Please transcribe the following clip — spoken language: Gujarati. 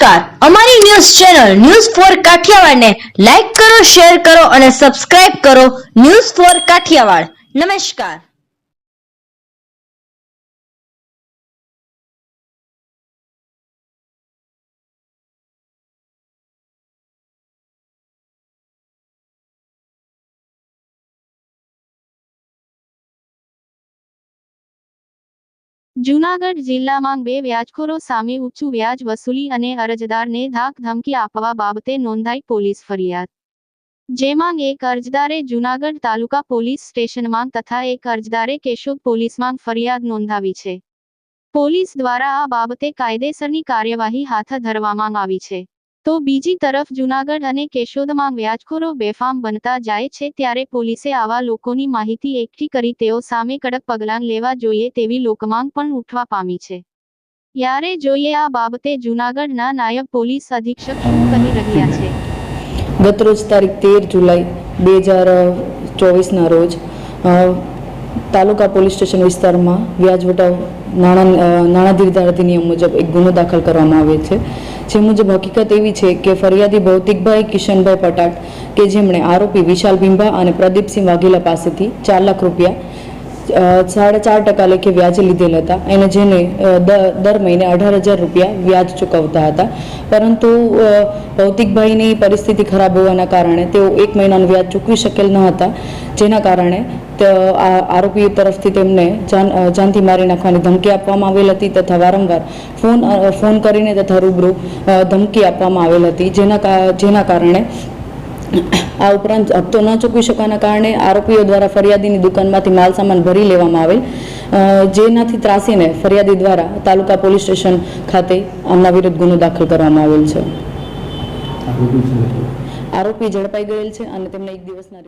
નમસ્કાર, અમારી news channel news for Kathiawad ને લાઈક કરો, શેર કરો અને સબસ્ક્રાઇબ કરો. News for Kathiawad. નમસ્કાર. જૂનાગઢ જિલ્લામાં બે વ્યાજખોરો સામે ઊંચું વ્યાજ વસૂલી અને અરજદારને ધાક ધમકી આપવા બાબતે નોંધાઈ પોલીસ ફરિયાદ, જેમાં એક અરજદારે જૂનાગઢ તાલુકા પોલીસ સ્ટેશનમાં તથા એક અરજદારે કેશોદ પોલીસમાં ફરિયાદ નોંધાવી છે. પોલીસ દ્વારા આ બાબતે કાયદેસરની કાર્યવાહી હાથ ધરવામાં આવી છે. તો બીજી તરફ જૂનાગઢ અને કેશોદમાં વ્યાજખોરો બેફામ બનતા જાય છે, ત્યારે પોલીસે આવા લોકોની માહિતી એકઠી કરી તેઓ સામે કડક પગલાં લેવા જોઈએ તેવી લોકમાંગ પણ ઉઠવા પામી છે. ત્યારે જોઈએ આ બાબતે જૂનાગઢના નાયબ પોલીસ અધિક્ષક શું કહી રહ્યા છે. ગતરોજ તારીખ 13 જુલાઈ 2024ના રોજ તાલુકા પોલીસ સ્ટેશન વિસ્તારમાં વ્યાજ વટાવ નાણાધીરધાર અધિનિયમ મુજબ એક ગુનો દાખલ કરવામાં આવ્યો છે. જે મુજબ હકીકત એવી છે કે ફરિયાદી ભૌતિકભાઈ કિશનભાઈ પટાટ કે જેમણે આરોપી વિશાલ ભીંભા અને પ્રદીપસિંહ વાઘેલા પાસેથી 4 લાખ રૂપિયા 4.5% લેખે વ્યાજે લીધેલ હતા, અને જેને દર મહિને 18,000 રૂપિયા વ્યાજ ચૂકવતા હતા. પરંતુ ભૌતિકભાઈની પરિસ્થિતિ ખરાબ હોવાના કારણે તેઓ 1 મહિનાનું વ્યાજ ચૂકવી શકેલ ન હતા, જેના કારણે આરોપી તરફથી તેમને જાનથી મારી નાખવાની ધમકી આપવામાં આવેલ હતી તથા વારંવાર ફોન કરીને તથા રૂબરૂ ધમકી આપવામાં આવેલ હતી, જેના કારણે આ ઉપરાંત હપ્તો ન ચૂકવી શકવાના કારણે આરોપીઓ દ્વારા ફરિયાદીની દુકાનમાંથી માલ સામાન ભરી લેવામાં આવેલ, જેનાથી ત્રાસીને ફરિયાદી દ્વારા તાલુકા પોલીસ સ્ટેશન ખાતે આમના વિરુદ્ધ ગુનો દાખલ કરવામાં આવેલ છે. આરોપી ઝડપાઈ ગયેલ છે અને તેમને 1 દિવસના